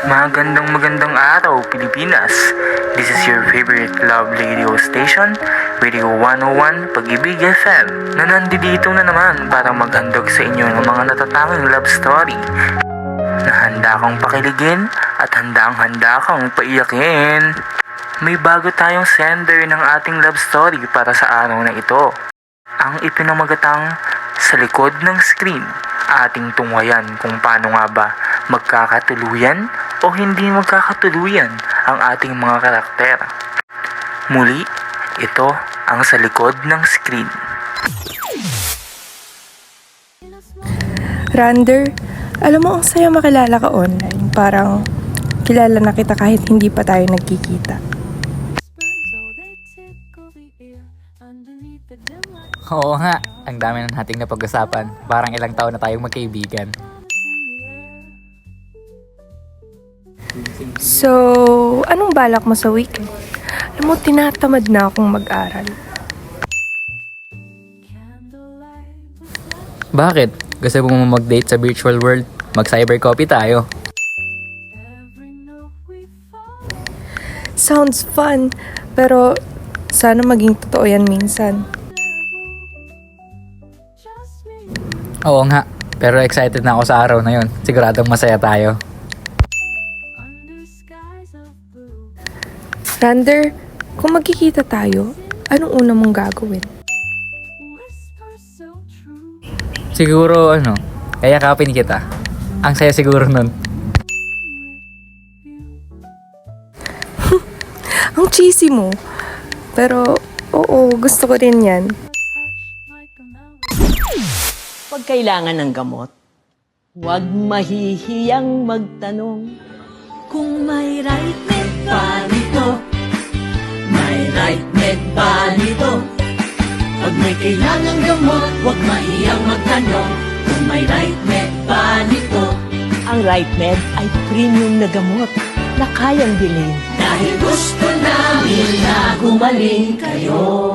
Magandang araw, Pilipinas. This is your favorite love radio station, Radio 101 Pag-ibig FM, na nandito na naman para maghandog sa inyo ng mga natatanging love story na handa kang pakiligin at handang-handa kang paiyakin. May bago tayong sender ng ating love story para sa araw na ito. Ang ipinamagatang Sa Likod ng Screen. Ating tunghayan kung paano nga ba magkakatuluyan o hindi magkakatuluyan ang ating mga karakter. Muli, ito ang Sa Likod ng Screen. Rander, alam mo ang saya makilala ka online. Parang kilala na kita kahit hindi pa tayo nagkikita. Oo nga, ang dami na nating napag-usapan. Parang ilang taon na tayong magkaibigan. So, anong balak mo sa weekend? Alam mo, tinatamad na akong mag-aral. Bakit? Gusto mo mag-date sa virtual world? Mag-cyber coffee tayo. Sounds fun, pero sana maging totoo yan minsan. Oo nga, pero excited na ako sa araw na yun. Siguradong masaya tayo. Rander, kung magkikita tayo, anong una mong gagawin? Siguro kayakapin kita. Ang saya siguro nun. Ang cheesy mo. Pero, oo, gusto ko rin yan. Pag kailangan ng gamot, huwag mahihiyang magtanong. Kung may right med ba nito? May right med ba nito? Pag may kailangan gamot, huwag mahihiyang magtanong. Kung may right med ba nito? Ang right med ay premium na gamot na kayang bilhin. Dahil gusto namin na gumaling kayo.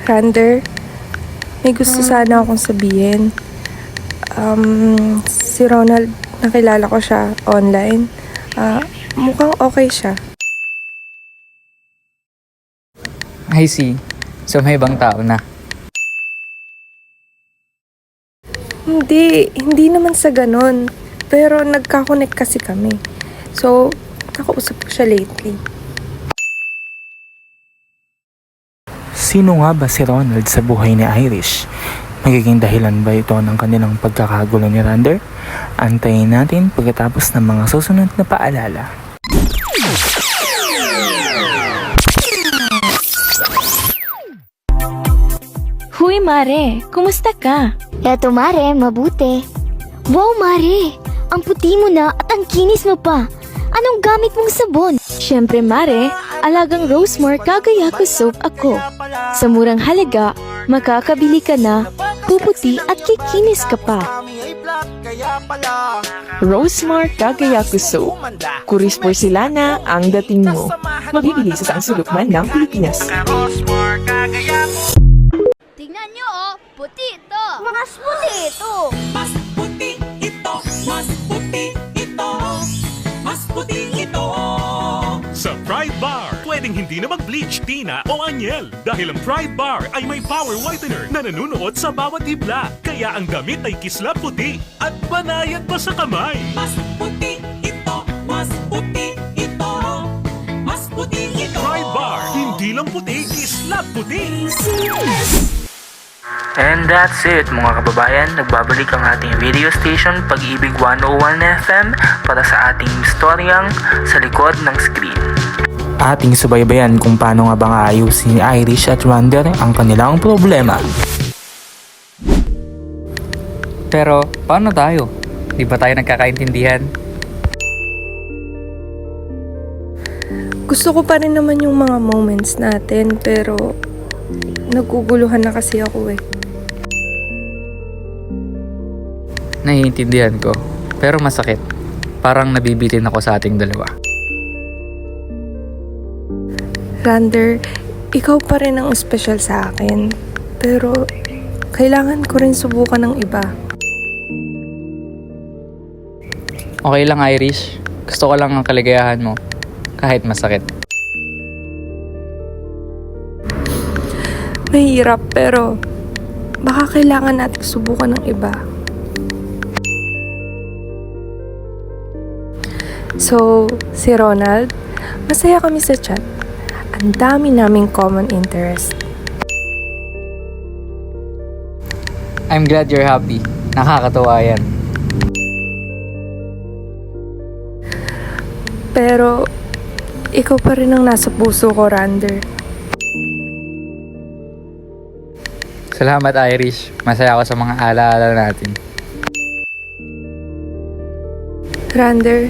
Rander, may gusto sana akong sabihin. Si Ronald, nakilala ko siya online. Mukhang okay siya. I see. So may ibang tao na. Hindi naman sa ganon. Pero nagka-connect kasi kami. So, nakausap ko siya lately. Sino nga ba si Ronald sa buhay ni Irish? Magiging dahilan ba ito ng kanilang pagkakagulo ni Rander? Antayin natin pagkatapos ng mga susunod na paalala. Huy, Mare! Kumusta ka? Eto, Mare, mabuti. Wow, Mare! Ang puti mo na at ang kinis mo pa. Anong gamit mong sabon? Siyempre, Mare, alagang Rosemore Kagayako Soap ako. Sa murang halaga, makakabili ka na, puputi at kikinis ka pa. Rosemore Kagayako Soap. Kuris porcelana ang dating mo. Mabibili sa saang sulok man ng Pilipinas. Tingnan nyo, oh! Puti ito! Mas puti ito! Mas puti ito, mas puti ito, mas puti ito. Sa Pride Bar, pwedeng hindi na mag-bleach, tina o anyel. Dahil ang Pride Bar ay may power whitener na nanunuot sa bawat hibla. Kaya ang damit ay kislap puti at banayad pa sa kamay. Mas puti ito, mas puti ito, mas puti ito. Pride Bar, hindi lang puti, kislap puti. And that's it mga kababayan, nagbabalik ang ating video station Pag-ibig 101 FM para sa ating istoryang Sa Likod ng Screen. Ating subaybayan kung paano nga bang aayusin ni Irish at Rander ang kanilang problema. Pero paano tayo? Di ba tayo nagkakaintindihan? Gusto ko pa rin naman yung mga moments natin, pero naguguluhan na kasi ako eh. Naiintindihan ko, pero masakit. Parang nabibitin ako sa ating dalawa. Rander, ikaw pa rin ang espesyal sa akin. Pero kailangan ko rin subukan ng iba. Okay lang, Irish. Gusto ko lang ang kaligayahan mo. Kahit masakit. Mahirap pero baka kailangan natin subukan ng iba. So, si Ronald, masaya kami sa chat. Ang dami naming common interest. I'm glad you're happy. Nakakatuwa yan. Pero, ikaw pa rin ang nasa puso ko, Rander. Salamat, Irish. Masaya ako sa mga alaala natin. Rander,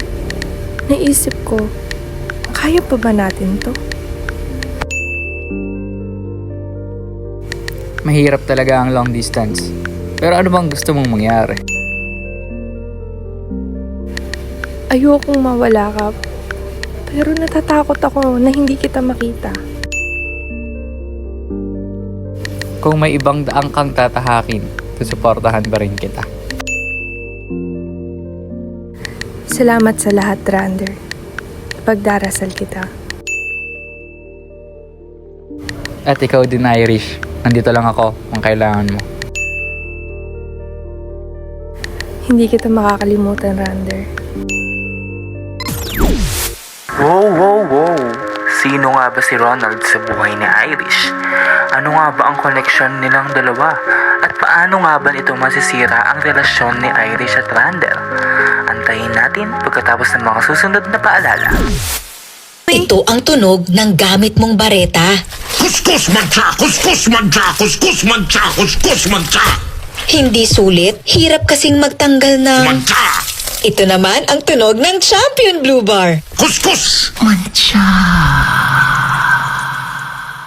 naisip ko, kaya pa ba natin to? Mahirap talaga ang long distance. Pero ano bang gusto mong mangyari? Ayokong mawala ka, pero natatakot ako na hindi kita makita. Kung may ibang daang kang tatahakin, susuportahan pa rin kita. Salamat sa lahat, Rander. Pagdarasal kita. At ikaw din, Irish. Nandito lang ako kung kailangan mo. Hindi kita makakalimutan, Rander. Wow! Sino nga ba si Ronald sa buhay ni Irish? Ano nga ba ang koneksyon nilang dalawa? At paano nga ba nito masisira ang relasyon ni Irish at Rander? Antayin natin pagkatapos ng mga susunod na paalala. Ito ang tunog ng gamit mong bareta. Kuskus mancha! Kuskus mancha! Kuskus mancha! Kuskus mancha! Hindi sulit, hirap kasing magtanggal ng... Mancha! Ito naman ang tunog ng Champion Blue Bar. Kuskus!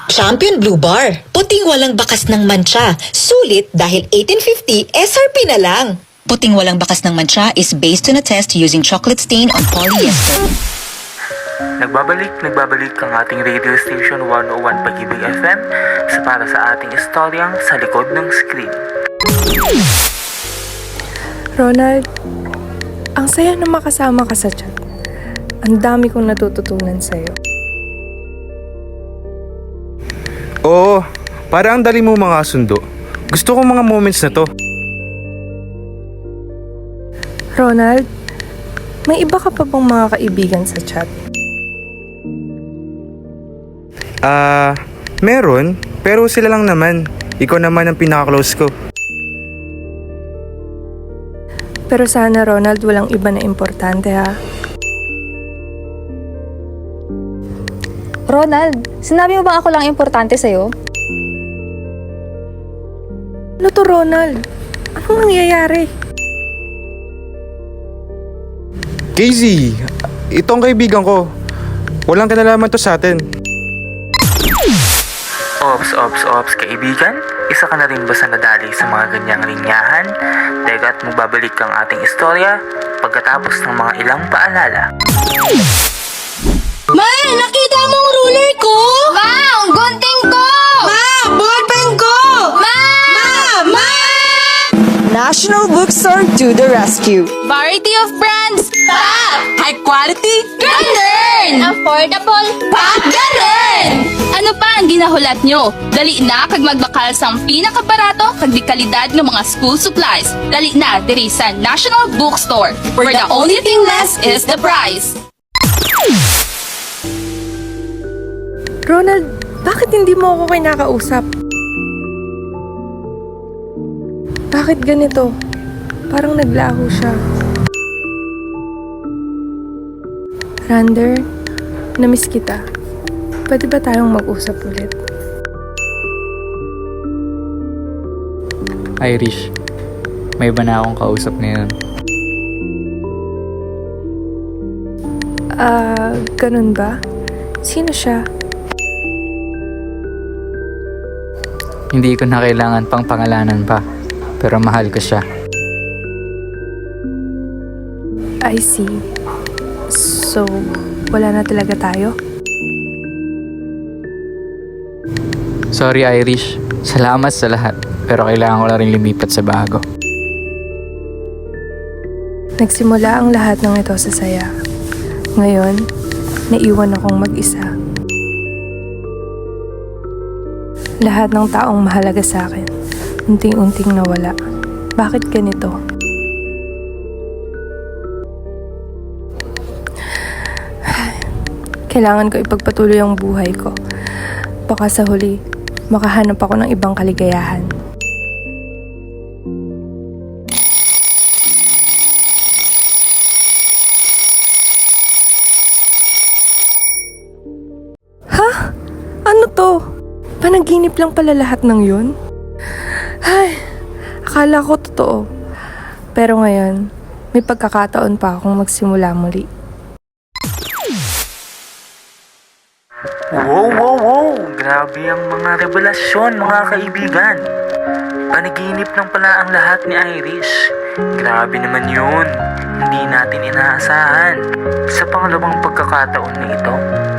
Champion Blue Bar. Puting walang bakas ng mancha. Sulit dahil 1850 SRP na lang. Puting walang bakas ng mancha is based on a test using chocolate stain on polyester. Nagbabalik ang ating radio station 101 Pag-ibig FM para sa ating istoryang sa likod ng screen. Ronald, ang saya na makasama ka sa chat. Ang dami kong natututunan sa'yo. Oo, para ang dali mo mga sundo. Gusto ko mga moments na to. Ronald, may iba ka pa bang mga kaibigan sa chat? Meron, pero sila lang naman. Ikaw naman ang pinaka-close ko. Pero sana, Ronald, walang iba na importante, ha? Ronald, sinabi mo ba ako lang importante sa'yo? Ano to, Ronald? Anong nangyayari? Casey, itong kaibigan ko. Walang kinalaman to sa atin. Ops, kaibigan? Isa ka na rin ba sa nadali sa mga ganyang linyahan? Teka't magbabalik ang ating istorya pagkatapos ng mga ilang paalala. Ma! Nakita mo ang ruler ko? Ma! Ang gunting ko! Ma! Ballpen ko! Ma! Ma! National Bookstore to the rescue. Variety of brands! Top! High quality? Ganun! Affordable! Pop! Ganun! Ano pa ang ginahulat nyo? Dali na kag magbakal sa pinakabarato kag di kalidad ng mga school supplies. Dali na diri sa National Bookstore, where the only thing less is the price. Ronald, bakit hindi mo ako kinakausap? Bakit ganito? Parang naglaho siya. Rander, namiss kita. Pwede ba tayong mag-usap ulit? Irish, may iba na akong kausap ngayon. Ganun ba? Sino siya? Hindi ko na kailangan pang pangalanan pa, pero mahal ko siya. I see. So, wala na talaga tayo? Sorry, Irish. Salamat sa lahat, pero kailangan ko na rin lumipat sa bago. Nagsimula ang lahat ng ito sa saya. Ngayon, naiwan akong mag-isa. Lahat ng taong mahalaga sa akin, unting-unting nawala. Bakit ganito? Kailangan ko ipagpatuloy ang buhay ko. Baka sa huli, makahanap ako ng ibang kaligayahan. Ha? Ano to? Panaginip lang pala lahat ng yun? Ay, akala ko totoo. Pero ngayon, may pagkakataon pa akong magsimula muli. Wow! Grabe ang mga revelasyon, mga kaibigan. Panaginip lang pala ang lahat ni Irish. Grabe naman yun. Hindi natin inaasahan. Sa pangalawang pagkakataon na ito,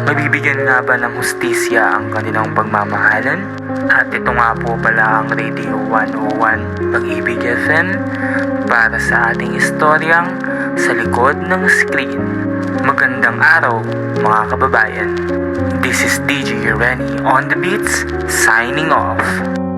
mabibigyan nga ba ng hustisya ang kanilang pagmamahalan? At ito nga po pala ang Radio 101 Pag-ibig FM para sa ating istoryang sa likod ng screen. Magandang araw, mga kababayan. This is DJ Rennie on the Beats, signing off.